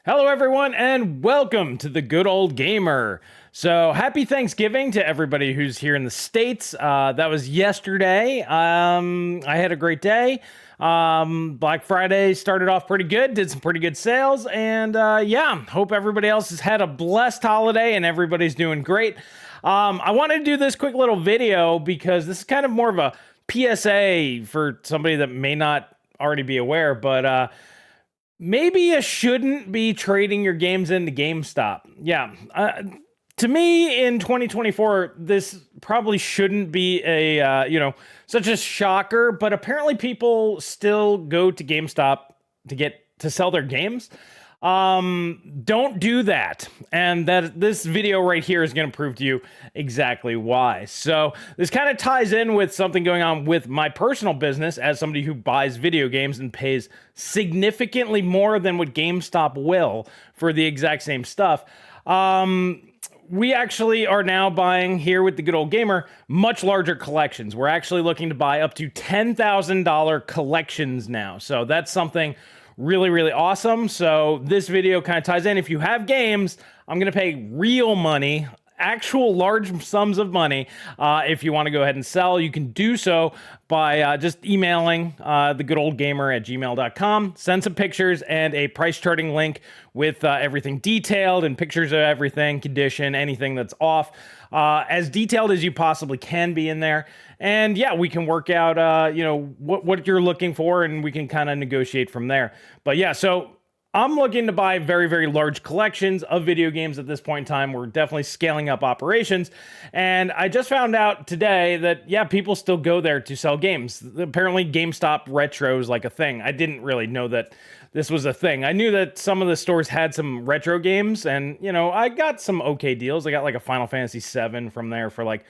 Hello, everyone, and welcome to the Good Old Gamer. So, happy Thanksgiving to everybody who's here in the States. That was yesterday. I had a great day. Black Friday started off pretty good, did some pretty good sales, and yeah, hope everybody else has had a blessed holiday and everybody's doing great. I wanted to do this quick little video because this is kind of more of a PSA for somebody that may not already be aware, but maybe you shouldn't be trading your games into GameStop. Yeah. To me, in 2024, this probably shouldn't be such a shocker, but apparently people still go to GameStop to sell their games. Don't do that. And this video right here is going to prove to you exactly why. So this kind of ties in with something going on with my personal business as somebody who buys video games and pays significantly more than what GameStop will for the exact same stuff. We actually are now buying here with the Good Old Gamer much larger collections. We're actually looking to buy up to $10,000 collections now. So that's something really, really awesome. So this video kind of ties in. If you have games, I'm going to pay real money, actual large sums of money. If you want to go ahead and sell, you can do so by just emailing thegoodoldgamer@gmail.com. Send some pictures and a price charting link with everything detailed and pictures of everything, condition, anything that's off. As detailed as you possibly can be in there. And yeah, we can work out, what you're looking for, and we can kind of negotiate from there. But yeah, so I'm looking to buy very, very large collections of video games at this point in time. We're definitely scaling up operations. And I just found out today that, yeah, people still go there to sell games. Apparently, GameStop Retro is like a thing. I didn't really know that this was a thing. I knew that some of the stores had some retro games, and, I got some okay deals. I got like a Final Fantasy VII from there for like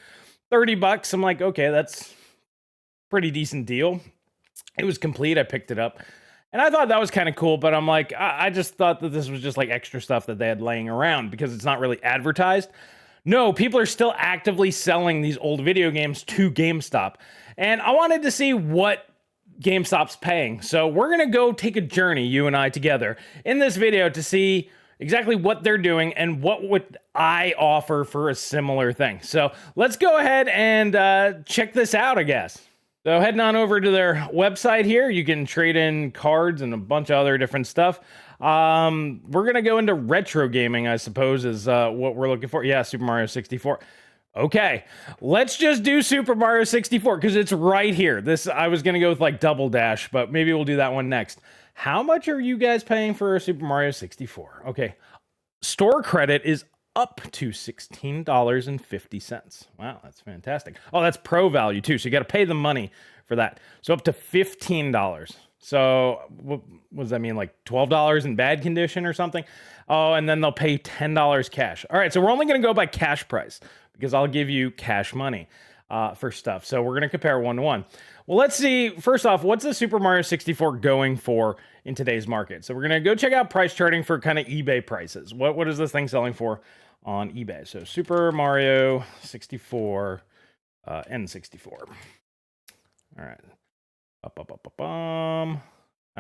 $30. I'm like, okay, that's pretty decent deal. It was complete. I picked it up. And I thought that was kind of cool, but I'm like, I just thought that this was just like extra stuff that they had laying around because it's not really advertised. No, people are still actively selling these old video games to GameStop. And I wanted to see what GameStop's paying. So we're going to go take a journey, you and I together, in this video to see exactly what they're doing and what would I offer for a similar thing. So let's go ahead and check this out, I guess. So heading on over to their website here, you can trade in cards and a bunch of other different stuff. We're going to go into retro gaming, I suppose, is what we're looking for. Yeah, Super Mario 64. Okay, let's just do Super Mario 64 because it's right here. I was going to go with like Double Dash, but maybe we'll do that one next. How much are you guys paying for Super Mario 64? Okay, store credit is up to $16.50. Wow, that's fantastic. Oh, that's pro value too. So you got to pay the money for that. So up to $15. So what does that mean? Like $12 in bad condition or something? Oh, and then they'll pay $10 cash. All right, so we're only going to go by cash price because I'll give you cash money for stuff. So we're going to compare 1-to-1. Well, let's see. First off, what's the Super Mario 64 going for in today's market? So we're going to go check out price charting for kind of eBay prices. What is this thing selling for on eBay? So Super Mario 64 N64. All right. I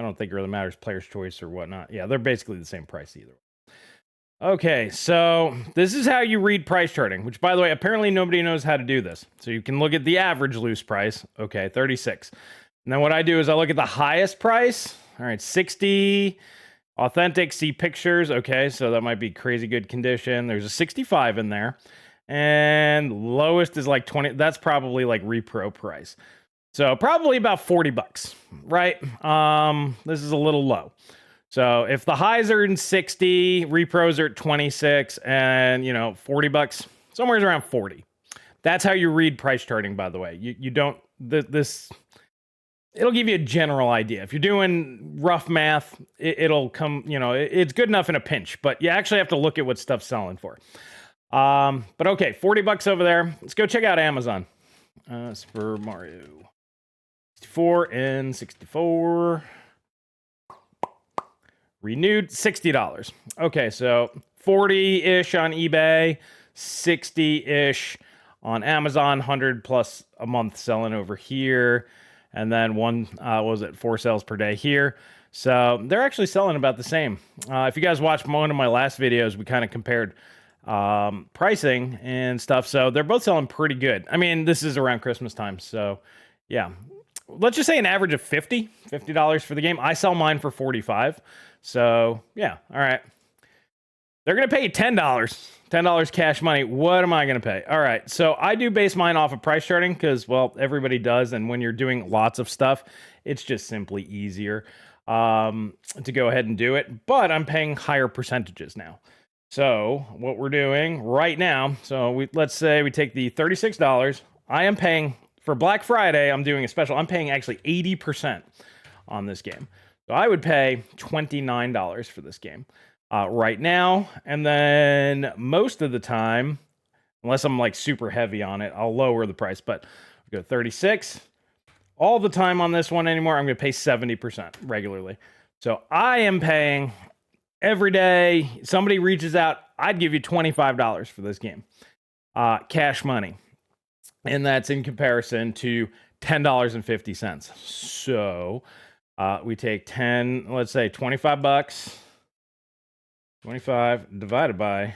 don't think it really matters player's choice or whatnot. Yeah, they're basically the same price either. Okay, so this is how you read price charting, which, by the way, apparently nobody knows how to do this. So you can look at the average loose price. Okay, 36. And then what I do is I look at the highest price. All right, 60. Authentic, see pictures. Okay, so that might be crazy good condition. There's a 65 in there. And lowest is like 20. That's probably like repro price. So probably about $40, right? This is a little low. So if the highs are in 60, repros are at 26, and $40, somewhere around 40. That's how you read price charting, by the way. You don't it'll give you a general idea. If you're doing rough math, it'll come, it's good enough in a pinch, but you actually have to look at what stuff's selling for. But okay, $40 over there. Let's go check out Amazon. Super Mario 64 and 64. Renewed, $60. Okay, so 40-ish on eBay, 60-ish on Amazon, 100 plus a month selling over here. And then 4 sales per day here. So they're actually selling about the same. If you guys watched one of my last videos, we kind of compared pricing and stuff. So they're both selling pretty good. I mean, this is around Christmas time. So yeah, let's just say an average of $50 for the game. I sell mine for 45. So yeah, all right. They're going to pay you $10 cash money. What am I going to pay? All right. So I do base mine off of price charting because, well, everybody does. And when you're doing lots of stuff, it's just simply easier to go ahead and do it. But I'm paying higher percentages now. So what we're doing right now, so let's say we take the $36. I am paying, for Black Friday, I'm doing a special. I'm paying actually 80% on this game. So I would pay $29 for this game. Right now, and then most of the time, unless I'm like super heavy on it, I'll lower the price, but we go 36 all the time on this one anymore. I'm going to pay 70% regularly. So I am paying every day. Somebody reaches out, I'd give you $25 for this game, cash money, and that's in comparison to $10.50. So we take 10, let's say $25. 25 divided by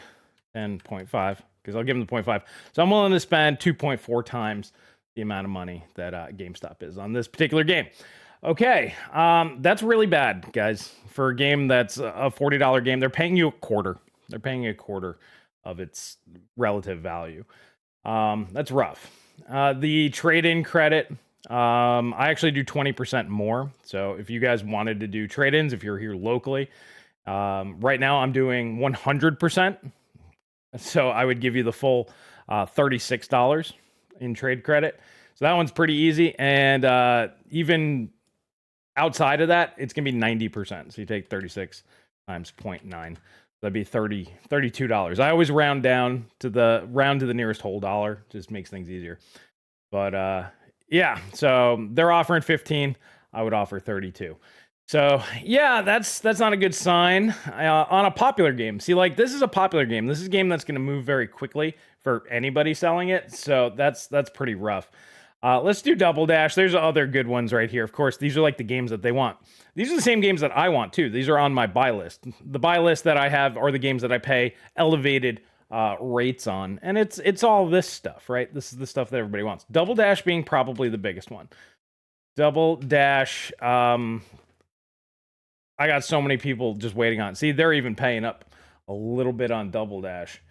10.5, because I'll give them the 0.5. So I'm willing to spend 2.4 times the amount of money that GameStop is on this particular game. Okay, that's really bad, guys. For a game that's a $40 game, they're paying you a quarter. They're paying you a quarter of its relative value. That's rough. The trade-in credit, I actually do 20% more. So if you guys wanted to do trade-ins, if you're here locally, right now I'm doing 100%. So I would give you the full $36 in trade credit. So that one's pretty easy. And even outside of that, it's going to be 90%. So you take 36 times 0.9. That'd be $32. I always round to the nearest whole dollar. Just makes things easier. But yeah, so they're offering 15. I would offer 32. So yeah, that's not a good sign on a popular game. See, like, this is a popular game. This is a game that's going to move very quickly for anybody selling it. So that's pretty rough. Let's do Double Dash. There's other good ones right here. Of course, these are like the games that they want. These are the same games that I want too. These are on my buy list. The buy list that I have are the games that I pay elevated rates on, and it's all this stuff, right? This is the stuff that everybody wants. Double Dash being probably the biggest one. Double Dash. I got so many people just waiting on it. See, they're even paying up a little bit on Double Dash.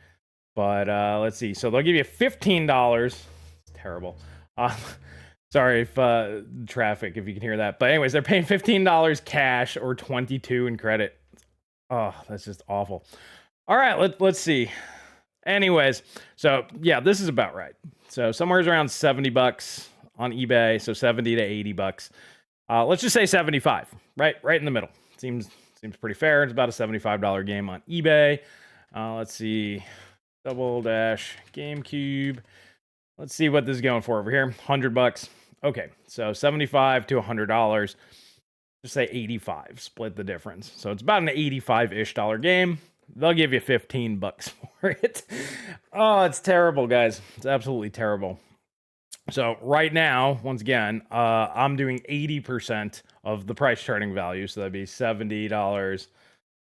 But let's see. So they'll give you $15. It's terrible. Sorry if traffic, if you can hear that. But anyways, they're paying $15 cash or $22 in credit. Oh, that's just awful. All right, let's see. Anyways, so yeah, this is about right. So somewhere around $70 on eBay. So 70 to $80. Let's just say 75, right in the middle. Seems pretty fair. It's about a $75 game on eBay. Let's see. Double Dash GameCube. Let's see what this is going for over here. $100. Okay, so $75 to $100. Just say 85. Split the difference. So it's about an 85-ish dollar game. They'll give you $15 for it. Oh, it's terrible, guys. It's absolutely terrible. So right now, once again, I'm doing 80% of the price charting value. So that'd be $70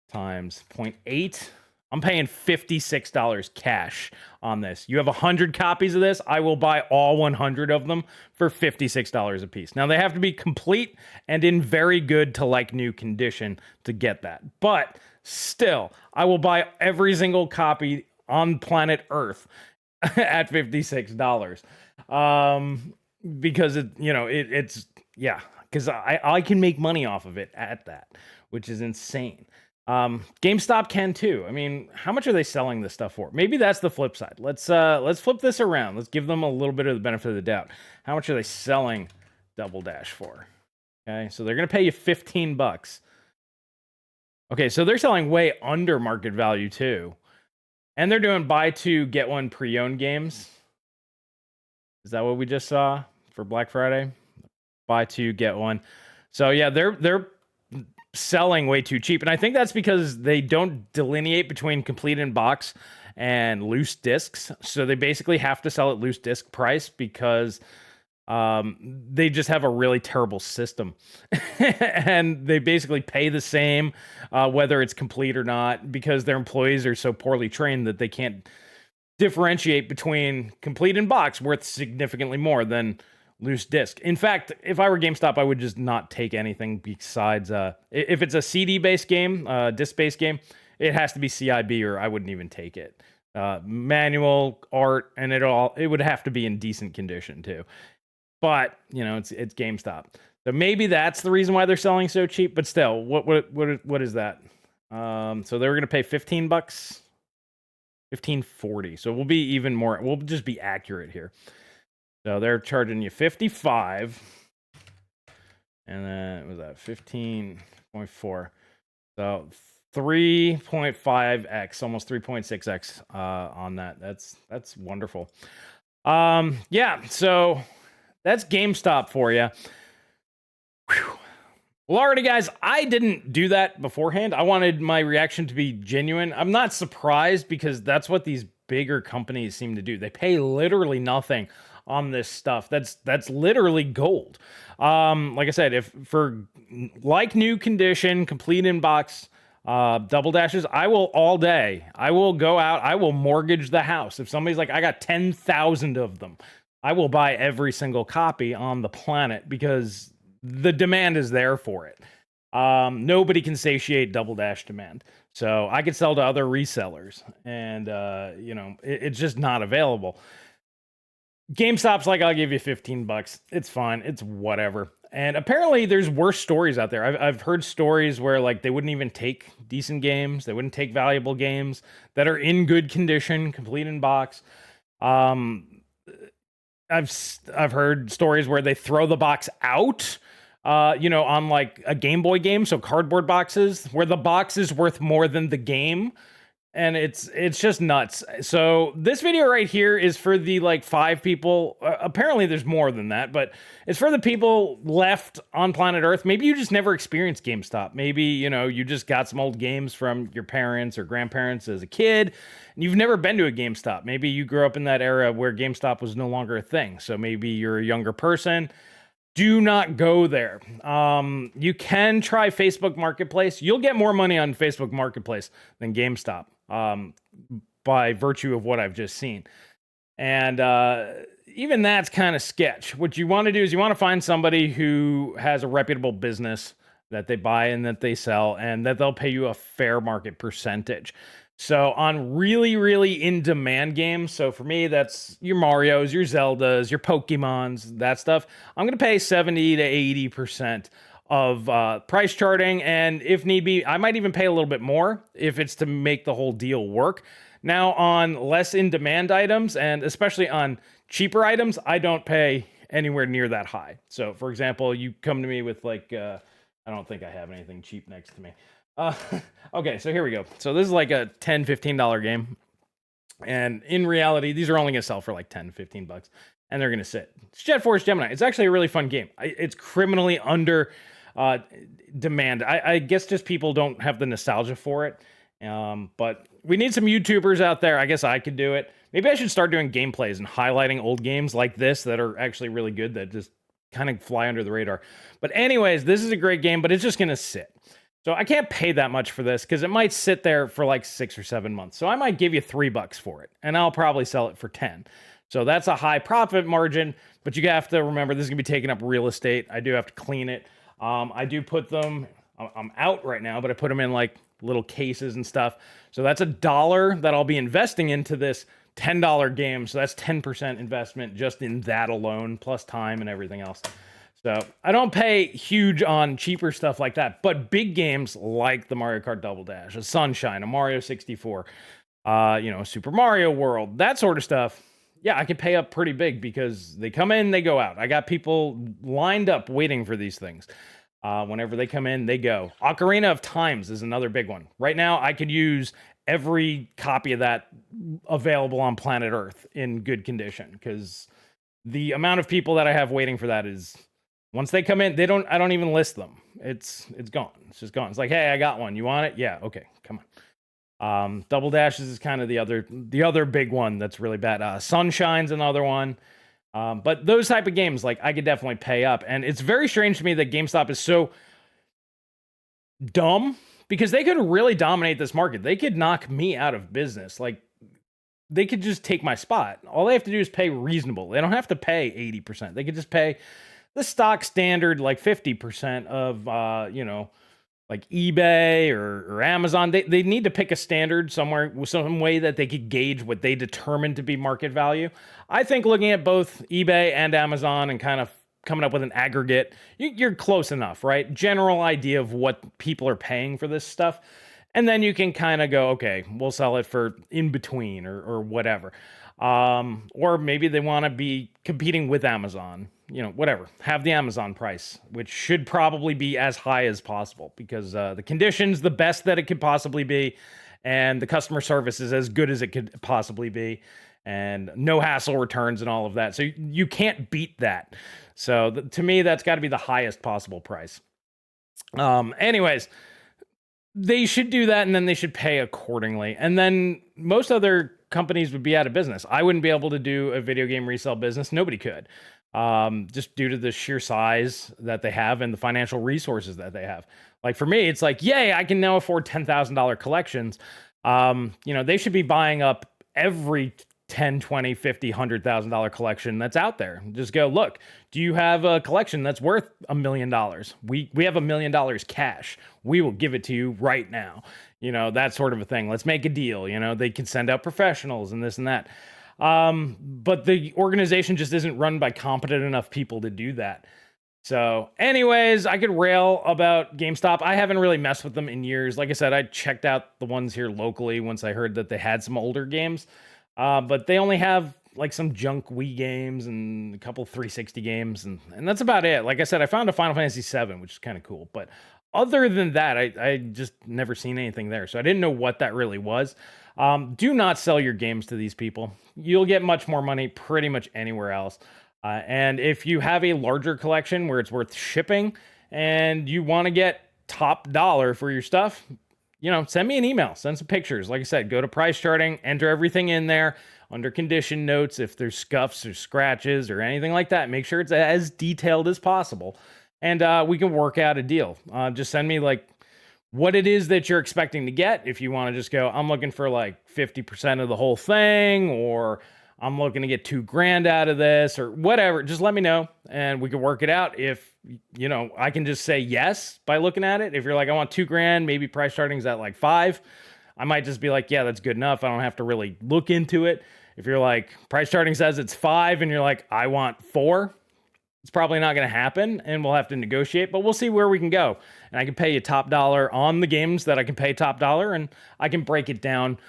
times 0.8. I'm paying $56 cash on this. You have 100 copies of this. I will buy all 100 of them for $56 a piece. Now, they have to be complete and in very good to like new condition to get that. But still, I will buy every single copy on planet Earth at $56. Because it's because I can make money off of it at that, which is insane. GameStop can too. I mean, how much are they selling this stuff for? Maybe that's the flip side. Let's flip this around. Let's give them a little bit of the benefit of the doubt. How much are they selling Double Dash for? Okay, so they're gonna pay you $15. Okay, so they're selling way under market value too, and they're doing buy two get one pre-owned games. Is that what we just saw for Black Friday? Buy two, get one. So yeah, they're selling way too cheap. And I think that's because they don't delineate between complete in box and loose discs. So they basically have to sell at loose disc price because They just have a really terrible system. And they basically pay the same, whether it's complete or not, because their employees are so poorly trained that they can't differentiate between complete and box, worth significantly more than loose disc. In fact, if I were GameStop, I would just not take anything besides if it's a CD based game, disc based game, it has to be CIB or I wouldn't even take it. Manual, art, and it would have to be in decent condition too. But it's GameStop, so maybe that's the reason why they're selling so cheap. But still, what is that? So they were gonna pay $15, 15.40. So we'll be even more. We'll just be accurate here. So they're charging you 55, and then was that 15.4? So 3.5x, almost 3.6x on that. That's wonderful. Yeah. So that's GameStop for you. Whew. Well, alrighty, guys, I didn't do that beforehand. I wanted my reaction to be genuine. I'm not surprised because that's what these bigger companies seem to do. They pay literally nothing on this stuff. That's literally gold. Like I said, if for like new condition, complete inbox, double dashes, I will all day. I will go out. I will mortgage the house. If somebody's like, I got 10,000 of them, I will buy every single copy on the planet because the demand is there for it. Nobody can satiate double dash demand. So I could sell to other resellers and, it's just not available. GameStop's like, I'll give you $15. It's fine. It's whatever. And apparently there's worse stories out there. I've heard stories where like they wouldn't even take decent games. They wouldn't take valuable games that are in good condition, complete in box. I've heard stories where they throw the box out, on like a Game Boy game, so cardboard boxes, where the box is worth more than the game. And it's just nuts. So this video right here is for the like 5 people. Apparently there's more than that, but it's for the people left on planet Earth. Maybe you just never experienced GameStop. Maybe, you just got some old games from your parents or grandparents as a kid, and you've never been to a GameStop. Maybe you grew up in that era where GameStop was no longer a thing. So maybe you're a younger person. Do not go there. You can try Facebook Marketplace. You'll get more money on Facebook Marketplace than GameStop, by virtue of what I've just seen. And even that's kind of sketch. What you want to do is you want to find somebody who has a reputable business that they buy and that they sell, and that they'll pay you a fair market percentage. So on really, really in-demand games, so for me, that's your Marios, your Zeldas, your Pokemons, that stuff, I'm going to pay 70 to 80% of price charting, and if need be, I might even pay a little bit more if it's to make the whole deal work. Now, on less in-demand items, and especially on cheaper items, I don't pay anywhere near that high. So, for example, you come to me with like, I don't think I have anything cheap next to me. Okay, so here we go. So this is like a $10, $15 game. And in reality, these are only going to sell for like 10, $15, and they're going to sit. It's Jet Force Gemini. It's actually a really fun game. It's criminally under demand. I guess just people don't have the nostalgia for it. But we need some YouTubers out there. I guess I could do it. Maybe I should start doing gameplays and highlighting old games like this that are actually really good that just kind of fly under the radar. But anyways, this is a great game, but it's just going to sit. So I can't pay that much for this because it might sit there for like 6 or 7 months. So I might give you $3 for it, and I'll probably sell it for 10. So that's a high profit margin, but you have to remember this is gonna be taking up real estate. I do have to clean it. I do put them, I'm out right now, but I put them in like little cases and stuff. So that's $1 that I'll be investing into this $10 game. So that's 10% investment just in that alone, plus time and everything else. So I don't pay huge on cheaper stuff like that, but big games like the Mario Kart Double Dash, a Sunshine, a Mario 64, Super Mario World, that sort of stuff. Yeah, I can pay up pretty big because they come in, they go out. I got people lined up waiting for these things. Whenever they come in, they go. Ocarina of Times is another big one. Right now, I could use every copy of that available on planet Earth in good condition because the amount of people that I have waiting for that is, once they come in, I don't even list them. It's gone. It's just gone. It's like, hey, I got one. You want it? Yeah, okay, come on. Double Dashes is kind of the other big one that's really bad. Sunshine's another one. But those type of games, like I could definitely pay up. And it's very strange to me that GameStop is so dumb because they could really dominate this market. They could knock me out of business. Like they could just take my spot. All they have to do is pay reasonable. They don't have to pay 80%. They could just pay the stock standard, like 50% of, like eBay or Amazon. They need to pick a standard somewhere, some way that they could gauge what they determine to be market value. I think looking at both eBay and Amazon and kind of coming up with an aggregate, you're close enough, right? General idea of what people are paying for this stuff. And then you can kind of go, okay, we'll sell it for in between or whatever. Or maybe they want to be competing with Amazon, whatever. Have the Amazon price, which should probably be as high as possible because the conditions, the best that it could possibly be, and the customer service is as good as it could possibly be, and no hassle returns and all of that. So you can't beat that. So to me, that's got to be the highest possible price. Anyways, they should do that, and then they should pay accordingly. And then most other companies would be out of business. I wouldn't be able to do a video game resale business. Nobody could, just due to the sheer size that they have and the financial resources that they have. Like for me, it's like, yay, I can now afford $10,000 collections. They should be buying up every 10, 20, 50, $100,000 collection that's out there. Just go, look, do you have a collection that's worth $1 million? We have $1 million cash. We will give it to you right now. That sort of a thing. Let's make a deal. They can send out professionals and this and that. But the organization just isn't run by competent enough people to do that. So anyways, I could rail about GameStop. I haven't really messed with them in years. Like I said, I checked out the ones here locally once I heard that they had some older games. But they only have like some junk Wii games and a couple 360 games, and that's about it. Like I said, I found a Final Fantasy VII, which is kind of cool. But other than that, I just never seen anything there. So I didn't know what that really was. Do not sell your games to these people. You'll get much more money pretty much anywhere else. And if you have a larger collection where it's worth shipping and you want to get top dollar for your stuff, send me an email, send some pictures. Like I said, go to price charting, enter everything in there under condition notes. If there's scuffs or scratches or anything like that, make sure it's as detailed as possible. And we can work out a deal. Just send me like what it is that you're expecting to get. If you want to just go, I'm looking for like 50% of the whole thing, or I'm looking to get $2,000 out of this or whatever, just let me know and we can work it out. If, I can just say yes by looking at it. If you're like, I want $2,000, maybe price starting's at like 5, I might just be like, yeah, that's good enough. I don't have to really look into it. If you're like, price starting says it's 5 and you're like, I want 4, it's probably not going to happen and we'll have to negotiate, but we'll see where we can go. And I can pay you top dollar on the games that I can pay top dollar, and I can break it down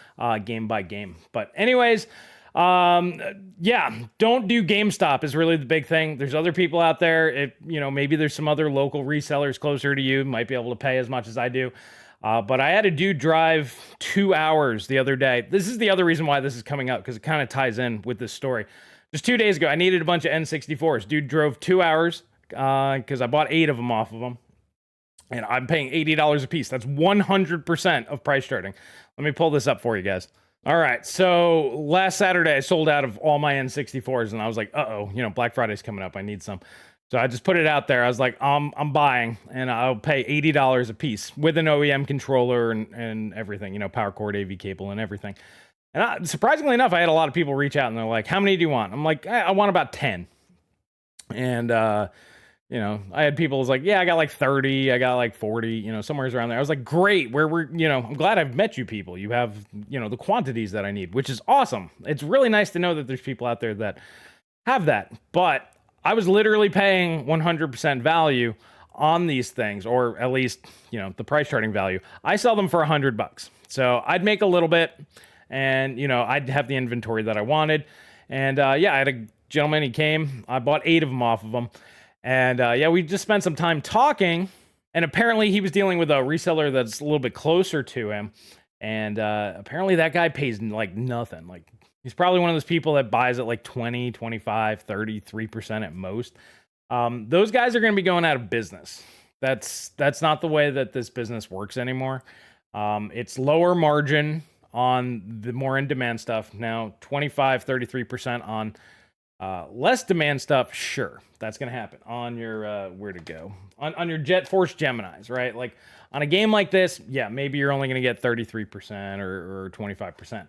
game by game. But anyways, don't do GameStop is really the big thing. There's other people out there. Maybe there's some other local resellers closer to you, might be able to pay as much as I do. But I had a dude drive 2 hours the other day. This is the other reason why this is coming up, because it kind of ties in with this story. Just 2 days ago, I needed a bunch of N64s. Dude drove 2 hours because I bought 8 of them off of him. And I'm paying $80 a piece. That's 100% of price charting. Let me pull this up for you guys. All right, so last Saturday I sold out of all my N64s, and I was like, Black Friday's coming up. I need some. So I just put it out there. I was like, I'm buying, and I'll pay $80 a piece with an OEM controller and everything, power cord, AV cable, and everything. And surprisingly enough, I had a lot of people reach out, and they're like, how many do you want? I'm like, I want about 10. And, I had people was like, yeah, I got like 30, I got like 40, somewhere around there. I was like, great. I'm glad I've met you people. You have, the quantities that I need, which is awesome. It's really nice to know that there's people out there that have that. But I was literally paying 100% value on these things, or at least, the price charting value. I sell them for $100. So I'd make a little bit, and, I'd have the inventory that I wanted. And, I had a gentleman, he came, I bought 8 of them off of him. And we just spent some time talking, and apparently he was dealing with a reseller that's a little bit closer to him. And apparently that guy pays like nothing. Like he's probably one of those people that buys at like 20, 25, 33% at most. Those guys are going to be going out of business. That's not the way that this business works anymore. It's lower margin on the more in-demand stuff. Now, 25, 33% on Less demand stuff, sure, that's gonna happen on your where to go on your Jet Force Geminis, right? Like on a game like this, yeah, maybe you're only gonna get 33% or 25%.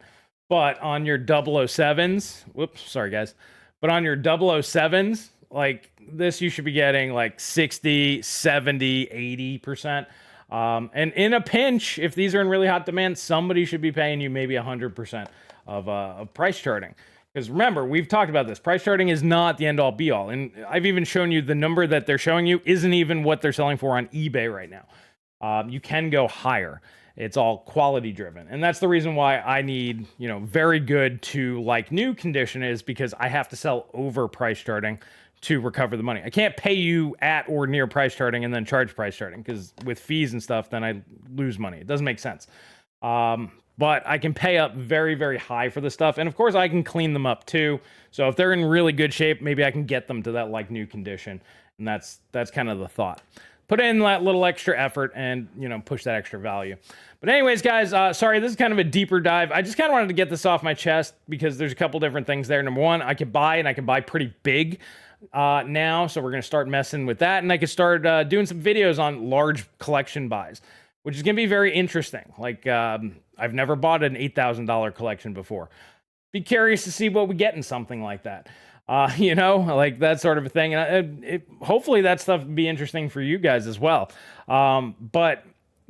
But on your 007s, whoops, sorry guys, but on your 007s, like this, you should be getting like 60, 70, 80%. And in a pinch, if these are in really hot demand, somebody should be paying you maybe 100% of price charting. Because remember, we've talked about this. Price charting is not the end all be all. And I've even shown you the number that they're showing you isn't even what they're selling for on eBay right now. You can go higher. It's all quality driven. And that's the reason why I need, very good to like new condition, is because I have to sell over price charting to recover the money. I can't pay you at or near price charting and then charge price charting, because with fees and stuff, then I lose money. It doesn't make sense. But I can pay up very, very high for the stuff. And of course, I can clean them up too. So if they're in really good shape, maybe I can get them to that like new condition. And that's kind of the thought. Put in that little extra effort and, push that extra value. But anyways, guys, sorry, this is kind of a deeper dive. I just kind of wanted to get this off my chest because there's a couple different things there. Number one, I could buy, and I can buy pretty big now. So we're going to start messing with that. And I could start doing some videos on large collection buys, which is going to be very interesting. Like, I've never bought an $8,000 collection before. Be curious to see what we get in something like that. Like that sort of a thing. And hopefully that stuff would be interesting for you guys as well. But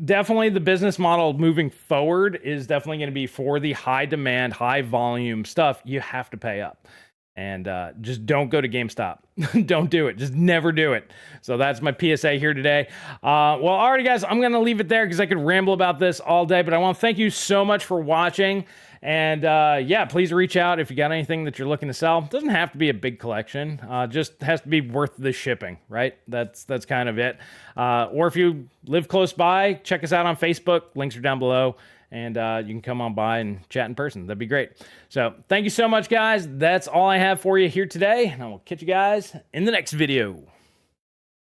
definitely the business model moving forward is definitely going to be for the high demand, high volume stuff. You have to pay up. And just don't go to GameStop. Don't do it. Just never do it. So that's my PSA here today. Well, alrighty, guys, I'm going to leave it there because I could ramble about this all day. But I want to thank you so much for watching. And yeah, please reach out if you got anything that you're looking to sell. It doesn't have to be a big collection. Just has to be worth the shipping, right? That's kind of it. Or if you live close by, check us out on Facebook. Links are down below. And you can come on by and chat in person. That'd be great. So thank you so much, guys. That's all I have for you here today. And I will catch you guys in the next video.